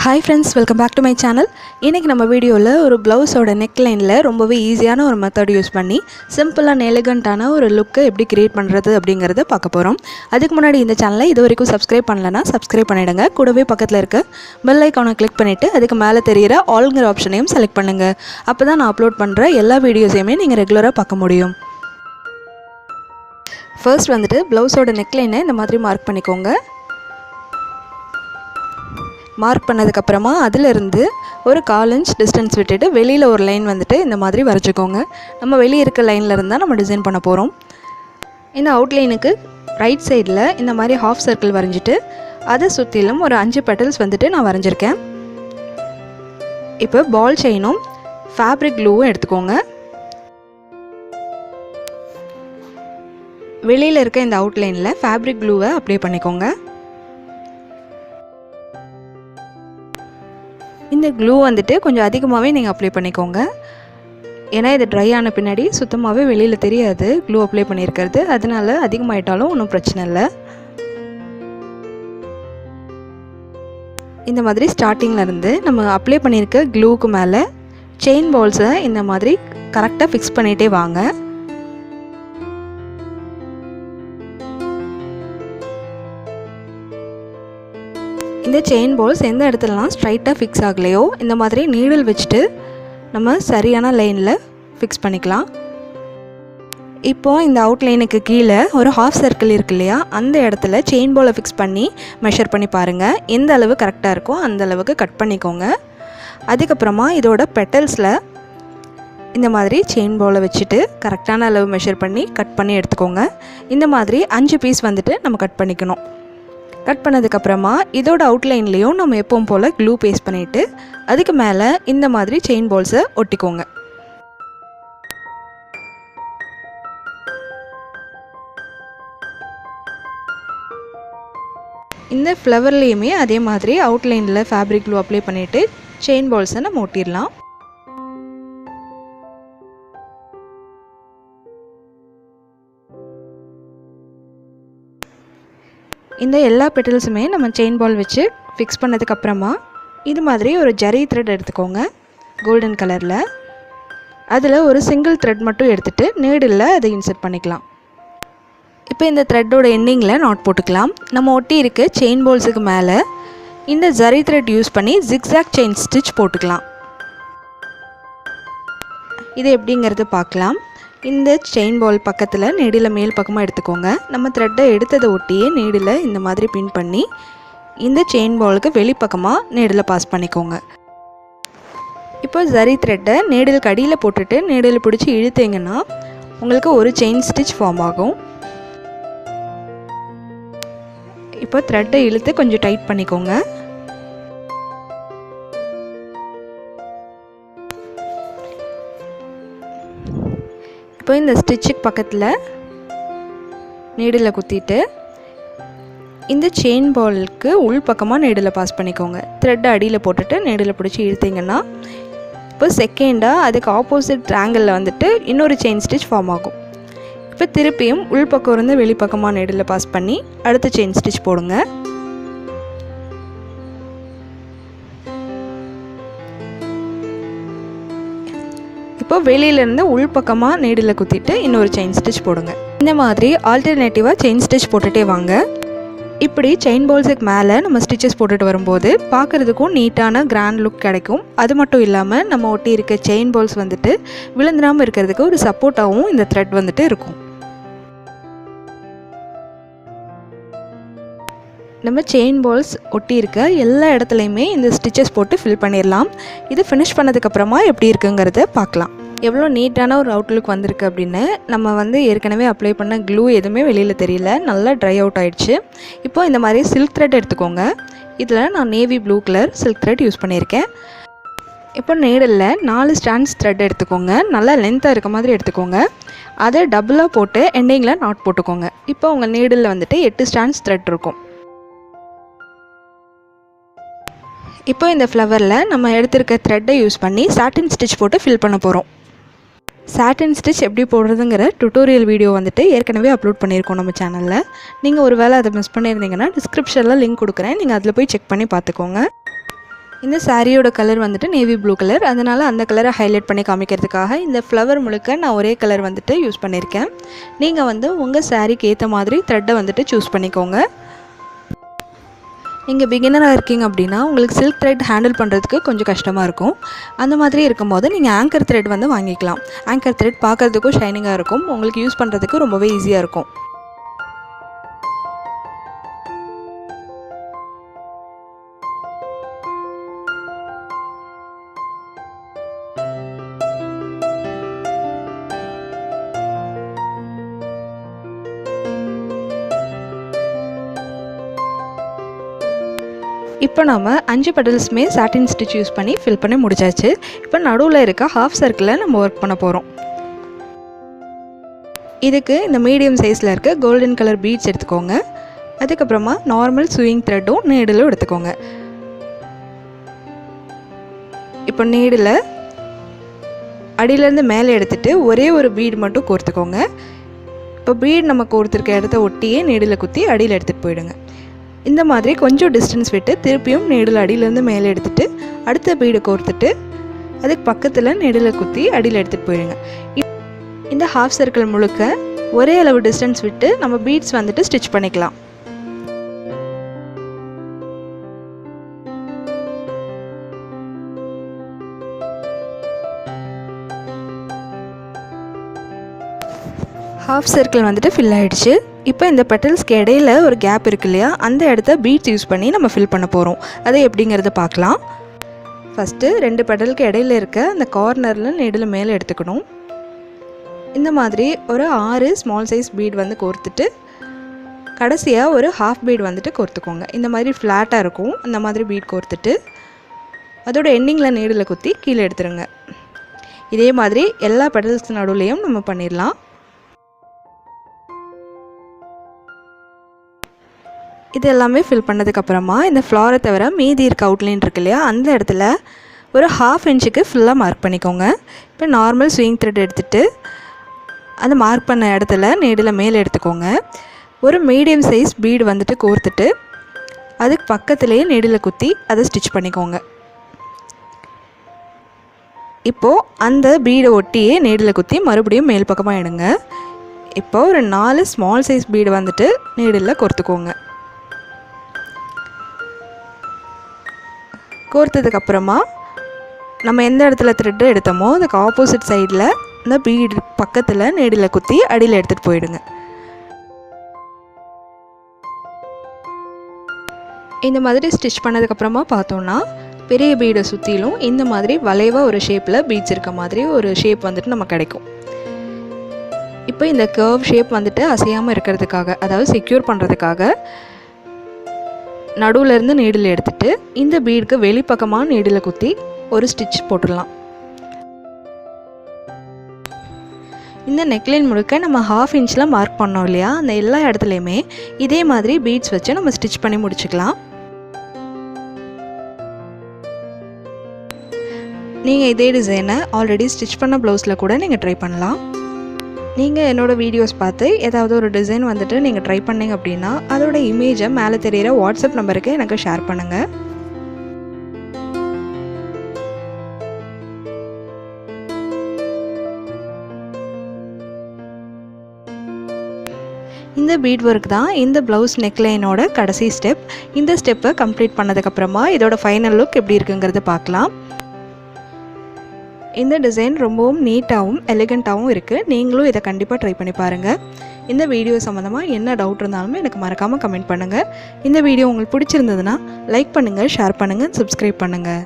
Hi friends, welcome back to my channel. இன்னைக்கு நம்ம வீடியோல ஒரு ப்ளவுஸோட நெக் லைன்ல ரொம்பவே ஈஸியான ஒரு மெத்தட் யூஸ் பண்ணி சிம்பிளா எலிகண்டான ஒரு லுக் எப்படி கிரியேட் பண்றது அப்படிங்கறத பார்க்க போறோம். அதுக்கு முன்னாடி இந்த சேனலை இதுவரைக்கும் Subscribe பண்ணலனா Subscribe பண்ணிடுங்க. கூடவே பக்கத்துல இருக்க பெல் ஐகானை கிளிக் பண்ணிட்டு அதுக்கு மேலே தெரியுற ஆல்ங்கற ஆப்ஷனையும் செலக்ட் பண்ணுங்க. அப்பதான் நான் அப்லோட் பண்ற எல்லா வீடியோஸையுமே நீங்க ரெகுலரா பார்க்க முடியும். ஃபர்ஸ்ட் வந்துட்டு ப்ளவுஸோட நெக் லைனை இந்த மாதிரி மார்க் பண்ணிக்கோங்க. மார்க் பண்ணதுக்கு அப்புறமா அதில இருந்து ஒரு 1/4 இன்ச் டிஸ்டன்ஸ் விட்டுட்டு வெளியில ஒரு லைன் வந்துட்டு இந்த மாதிரி வரைஞ்சுக்கோங்க. நம்ம வெளிய இருக்க லைன்ல இருந்தா நம்ம டிசைன் பண்ண போறோம். இந்த அவுட்லைனுக்கு ரைட் சைடுல இந்த மாதிரி ஹாஃப் சர்க்கிள் வரைஞ்சிட்டு அத சுத்திலும் ஒரு 5 பெட்டல்ஸ் வந்துட்டு நான் வரைஞ்சிருக்கேன். இப்போ பால் செயினும் ஃபேப்ரிக் க்ளூவும் எடுத்துக்கோங்க. வெளியில இருக்க இந்த அவுட்லைன்ல ஃபேப்ரிக் க்ளூவை அப்ளை பண்ணிக்கோங்க. இந்த க்ளூ வந்துட்டு கொஞ்சம் அதிகமாகவே நீங்கள் அப்ளை பண்ணிக்கோங்க. ஏன்னா இது ட்ரை ஆன பின்னாடி சுத்தமாகவே வெளியில் தெரியாது க்ளூ அப்ளை பண்ணியிருக்கிறது. அதனால அதிகமாகிட்டாலும் ஒன்றும் பிரச்சனை இல்லை. இந்த மாதிரி ஸ்டார்டிங்கில் இருந்து நம்ம அப்ளை பண்ணியிருக்க க்ளூக்கு மேலே செயின் பால்ஸை இந்த மாதிரி கரெக்டாக ஃபிக்ஸ் பண்ணிகிட்டே வாங்க. இந்த செயின் பால்ஸ் எந்த இடத்துலலாம் ஸ்ட்ரைட்டாக ஃபிக்ஸ் ஆகலையோ இந்த மாதிரி நீடில் வச்சுட்டு நம்ம சரியான லைனில் ஃபிக்ஸ் பண்ணிக்கலாம். இப்போது இந்த அவுட்லைனுக்கு கீழே ஒரு ஹாஃப் சர்க்கிள் இருக்கு இல்லையா, அந்த இடத்துல செயின் பாலை ஃபிக்ஸ் பண்ணி மெஷர் பண்ணி பாருங்கள். எந்த அளவு கரெக்டாக இருக்கோ அந்த அளவுக்கு கட் பண்ணிக்கோங்க. அதுக்கப்புறமா இதோட பெட்டல்ஸில் இந்த மாதிரி செயின் பாலை வச்சுட்டு கரெக்டான அளவு மெஷர் பண்ணி கட் பண்ணி எடுத்துக்கோங்க. இந்த மாதிரி 5 பீஸ் வந்துட்டு நம்ம கட் பண்ணிக்கணும். கட் பண்ணதுக்கப்புறமா இதோட அவுட்லைன்லேயும் நம்ம எப்பவும் போல் க்ளூ பேஸ்ட் பண்ணிவிட்டு அதுக்கு மேலே இந்த மாதிரி செயின் பால்ஸை ஒட்டிக்கோங்க. இந்த ஃப்ளவர்லேயுமே அதே மாதிரி அவுட்லைனில் ஃபேப்ரிக் க்ளூ அப்ளை பண்ணிவிட்டு செயின் பால்ஸை நம்ம ஒட்டிடலாம். இந்த எல்லா பெட்டல்ஸுமே நம்ம செயின் பால் வச்சு ஃபிக்ஸ் பண்ணதுக்கப்புறமா இது மாதிரி ஒரு ஜரி த்ரெட் எடுத்துக்கோங்க கோல்டன் கலரில். அதில் ஒரு சிங்கிள் த்ரெட் மட்டும் எடுத்துகிட்டு நீடில் அதை இன்சர்ட் பண்ணிக்கலாம். இப்போ இந்த த்ரெட்டோட எண்டிங்கில் நாட் போட்டுக்கலாம். நம்ம ஒட்டி இருக்க செயின் பால்ஸுக்கு மேலே இந்த ஜரி த்ரெட் யூஸ் பண்ணி ஜிக்ஸாக் செயின் ஸ்டிச் போட்டுக்கலாம். இது எப்படிங்கிறது பார்க்கலாம். இந்த செயின் பால் பக்கத்தில் நீடில் மேல் பக்கமாக எடுத்துக்கோங்க. நம்ம த்ரெட்டை எடுத்ததை ஒட்டியே நீடில் இந்த மாதிரி பின் பண்ணி இந்த செயின் பாலுக்கு வெளிப்பக்கமாக நீடில் பாஸ் பண்ணிக்கோங்க. இப்போ ஜரி த்ரெட்டை நீடிலுக்கு அடியில் போட்டுட்டு நீடில் பிடிச்சி இழுத்தீங்கன்னா உங்களுக்கு ஒரு செயின் ஸ்டிச் ஃபார்ம் ஆகும். இப்போ த்ரெட்டை இழுத்து கொஞ்சம் டைட் பண்ணிக்கோங்க. இப்போ இந்த ஸ்டிச்சுக்கு பக்கத்தில் நீடில் குத்திட்டு இந்த செயின் பாலுக்கு உள் பக்கமாக நீடில் பாஸ் பண்ணிக்கோங்க. த்ரெட்டை அடியில் போட்டுட்டு நீடில் பிடிச்சி இழுத்தீங்கன்னா இப்போ செகண்டாக அதுக்கு ஆப்போசிட் ட்ராங்கிளில் வந்துட்டு இன்னொரு செயின் ஸ்டிச் ஃபார்ம் ஆகும். இப்போ திருப்பியும் உள் பக்கம் இருந்து வெளிப்பக்கமாக நீடில் பாஸ் பண்ணி அடுத்த செயின் ஸ்டிச் போடுங்க. இப்போ வெளியிலேருந்து உள் பக்கமாக நீடில் குத்திட்டு இன்னொரு செயின் ஸ்டிச் போடுங்க. இந்த மாதிரி ஆல்டர்னேட்டிவாக செயின் ஸ்டிச் போட்டுகிட்டே வாங்க. இப்படி செயின் பால்ஸுக்கு மேலே நம்ம ஸ்டிச்சஸ் போட்டுட்டு வரும்போது பார்க்குறதுக்கும் நீட்டான கிராண்ட் லுக் கிடைக்கும். அது மட்டும் இல்லாமல் நம்ம ஒட்டி இருக்க செயின் பால்ஸ் வந்துட்டு விழுந்துடாமல் இருக்கிறதுக்கு ஒரு சப்போர்ட்டாகவும் இந்த த்ரெட் வந்துட்டு இருக்கும். நம்ம செயின் பால்ஸ் ஒட்டி இருக்க எல்லா இடத்துலையுமே இந்த ஸ்டிச்சஸ் போட்டு ஃபில் பண்ணிடலாம். இது ஃபினிஷ் பண்ணதுக்கப்புறமா எப்படி இருக்குங்கிறத பார்க்கலாம். எவ்வளோ நீட்டான ஒரு அவுட்லுக் வந்திருக்கு அப்படின்னு. நம்ம ஏற்கனவே அப்ளை பண்ண க்ளூ எதுவுமே வெளியில் தெரியல, நல்லா ட்ரை அவுட் ஆகிடுச்சு. இப்போ இந்த மாதிரி சில்க் த்ரெட் எடுத்துக்கோங்க. இதில் நான் navy blue colour silk thread use பண்ணியிருக்கேன். இப்போ நீடில் 4 ஸ்டாண்ட்ஸ் த்ரெட் எடுத்துக்கோங்க. நல்லா லென்த்தாக இருக்க மாதிரி எடுத்துக்கோங்க. அதை டபுளாக போட்டு எண்டிங்கில் நாட் போட்டுக்கோங்க. இப்போ உங்கள் நீடில் வந்துட்டு 8 ஸ்டாண்ட்ஸ் த்ரெட் இருக்கும். இப்போ இந்த ஃப்ளவரில் நம்ம எடுத்திருக்க த்ரெட்டை யூஸ் பண்ணி சாட்டின் ஸ்டிச் போட்டு ஃபில் பண்ண போகிறோம். சாட்டின் ஸ்டிச் எப்படி போடுறதுங்கிற டுட்டோரியல் வீடியோ வந்துட்டு ஏற்கனவே அப்லோட் பண்ணியிருக்கோம் நம்ம சேனலில். நீங்கள் ஒரு வேளை அதை மிஸ் பண்ணியிருந்தீங்கன்னா டிஸ்கிரிப்ஷனில் லிங்க் கொடுக்குறேன், நீங்கள் அதில் போய் செக் பண்ணி பார்த்துக்கோங்க. இந்த சாரியோட கலர் வந்துட்டு நேவி ப்ளூ கலர், அதனால் அந்த கலரை ஹைலைட் பண்ணி காமிக்கிறதுக்காக இந்த ஃப்ளவர் முழுக்க நான் ஒரே கலர் வந்துட்டு யூஸ் பண்ணியிருக்கேன். நீங்கள் வந்து உங்கள் சாரிக்கு ஏற்ற மாதிரி த்ரெட்டை வந்துட்டு சூஸ் பண்ணிக்கோங்க. நீங்கள் பிகினராக இருக்கீங்க அப்படின்னா உங்களுக்கு சில்க் த்ரெட் ஹேண்டில் பண்ணுறதுக்கு கொஞ்சம் கஷ்டமாக இருக்கும். அந்த மாதிரி இருக்கும்போது நீங்கள் ஆங்கர் த்ரெட் வந்து வாங்கிக்கலாம். ஆங்கர் த்ரெட் பார்க்குறதுக்கும் ஷைனிங்காக இருக்கும், உங்களுக்கு யூஸ் பண்ணுறதுக்கு ரொம்பவே ஈஸியாக இருக்கும். இப்போ நம்ம 5 பெட்டல்ஸுமே சாட்டின் ஸ்டிச் யூஸ் பண்ணி ஃபில் பண்ணி முடிச்சாச்சு. இப்போ நடுவில் இருக்க ஹாஃப் சர்க்கிளில் நம்ம ஒர்க் பண்ண போகிறோம். இதுக்கு இந்த மீடியம் சைஸில் இருக்க கோல்டன் கலர் பீட்ஸ் எடுத்துக்கோங்க. அதுக்கப்புறமா நார்மல் ஸ்விங் த்ரெட்டும் நீடிலும் எடுத்துக்கோங்க. இப்போ நீடில் அடியிலேருந்து மேலே எடுத்துகிட்டு ஒரே ஒரு பீட் மட்டும் கோர்த்துக்கோங்க. இப்போ பீட் நம்ம கோர்த்துருக்க இடத்த ஒட்டியே நீடில் குத்தி அடியில் எடுத்துகிட்டு போயிடுங்க. இந்த மாதிரி கொஞ்சம் டிஸ்டன்ஸ் விட்டு திருப்பியும் நீடில் அடியிலேருந்து மேலே எடுத்துகிட்டு அடுத்த பீடை கோர்த்துட்டு அதுக்கு பக்கத்தில் நீடில் குத்தி அடியில் எடுத்துகிட்டு போயிடுங்க. இந்த ஹாஃப் சர்க்கிள் முழுக்க ஒரே அளவு டிஸ்டன்ஸ் விட்டு நம்ம பீட்ஸ் வந்துட்டு ஸ்டிச் பண்ணிக்கலாம். ஹாஃப் சர்க்கிள் வந்துட்டு ஃபில் ஆகிடுச்சு. இப்போ இந்த பெட்டல்ஸ்க்கு இடையில ஒரு கேப் இருக்கு இல்லையா, அந்த இடத்த பீட்ஸ் யூஸ் பண்ணி நம்ம ஃபில் பண்ண போகிறோம். அது எப்படிங்கிறத பார்க்கலாம். ஃபஸ்ட்டு 2 பெட்டலுக்கு இடையில இருக்க அந்த கார்னரில் நீடில் மேலே எடுத்துக்கணும். இந்த மாதிரி ஒரு 6 ஸ்மால் சைஸ் பீட் வந்து கோர்த்துட்டு கடைசியாக ஒரு ஹாஃப் பீட் வந்துட்டு கோர்த்துக்கோங்க. இந்த மாதிரி ஃப்ளாட்டாக இருக்கும், அந்த மாதிரி பீட் கோர்த்துட்டு அதோட எண்டிங்கில் நீடில் குத்தி கீழே எடுத்துருங்க. இதே மாதிரி எல்லா பெட்டல்ஸ் நடுவுலையும் நம்ம பண்ணிடலாம். இது எல்லாமே ஃபில் பண்ணதுக்கப்புறமா இந்த ஃப்ளாரை தவிர மீதி இருக்க அவுட்லைன் இருக்கு இல்லையா, அந்த இடத்துல ஒரு 1/2 இன்ச்சுக்கு ஃபுல்லாக மார்க் பண்ணிக்கோங்க. இப்போ நார்மல் ஸ்விங் த்ரெட் எடுத்துகிட்டு அந்த மார்க் பண்ண இடத்துல நீடில் மேலே எடுத்துக்கோங்க. ஒரு மீடியம் சைஸ் பீடு வந்துட்டு கோர்த்துட்டு அதுக்கு பக்கத்துலேயே நீடில் குத்தி அதை ஸ்டிச் பண்ணிக்கோங்க. இப்போது அந்த பீடை ஒட்டியே நீடில் குத்தி மறுபடியும் மேல் பக்கமாக எடுங்க. இப்போ ஒரு 4 ஸ்மால் சைஸ் பீடு வந்துட்டு நீடில் கோர்த்துக்கோங்க. கோர்த்ததுக்கப்புறமா நம்ம எந்த இடத்துல த்ரெட்டை எடுத்தோமோ அதுக்கு ஆப்போசிட் சைடில் இந்த பீடு பக்கத்தில் நீடில் குத்தி அடியில் எடுத்துகிட்டு போயிடுங்க. இந்த மாதிரி ஸ்டிச் பண்ணதுக்கப்புறமா பார்த்தோன்னா பெரிய பீடை சுற்றிலும் இந்த மாதிரி வளைவாக ஒரு ஷேப்பில் பீட்ஸ் இருக்க மாதிரி ஒரு ஷேப் வந்துட்டு நமக்கு கிடைக்கும். இப்போ இந்த கர்வ் ஷேப் வந்துட்டு அசையாமல் இருக்கிறதுக்காக, அதாவது செக்யூர் பண்ணுறதுக்காக நடுவுலேருந்து நீடில் எடுத்துகிட்டு இந்த பீடுக்கு வெளிப்பக்கமாக நீடில் குத்தி ஒரு ஸ்டிச் போட்டுடலாம். இந்த நெக்லைன் முழுக்க நம்ம 1/2 இன்ச்சில் மார்க் பண்ணோம் இல்லையா, அந்த எல்லா இடத்துலையுமே இதே மாதிரி பீட்ஸ் வச்சு நம்ம ஸ்டிச் பண்ணி முடிச்சுக்கலாம். நீங்கள் இதே டிசைனை ஆல்ரெடி ஸ்டிச் பண்ண ப்ளவுஸில் கூட நீங்கள் ட்ரை பண்ணலாம். நீங்கள் என்னோடய வீடியோஸ் பார்த்து ஏதாவது ஒரு டிசைன் வந்துட்டு நீங்கள் ட்ரை பண்ணிங்க அப்படின்னா அதோட இமேஜை மேலே தெரிகிற வாட்ஸ்அப் நம்பருக்கு எனக்கு ஷேர் பண்ணுங்கள். இந்த பீட் ஒர்க் தான் இந்த ப்ளவுஸ் நெக்லைனோட கடைசி ஸ்டெப். இந்த ஸ்டெப்பை கம்ப்ளீட் பண்ணதுக்கப்புறமா இதோட ஃபைனல் லுக் எப்படி இருக்குங்கிறத பார்க்கலாம். இந்த டிசைன் ரொம்பவும் நீட்டாகவும் எலிகண்ட்டாகவும் இருக்குது. நீங்களும் இதை கண்டிப்பாக ட்ரை பண்ணி பாருங்கள். இந்த வீடியோ சம்மந்தமாக என்ன டவுட் இருந்தாலுமே எனக்கு மறக்காமல் கமெண்ட் பண்ணுங்கள். இந்த வீடியோ உங்களுக்கு பிடிச்சிருந்ததுன்னா லைக் பண்ணுங்கள், ஷேர் பண்ணுங்கள், சப்ஸ்கிரைப் பண்ணுங்கள்.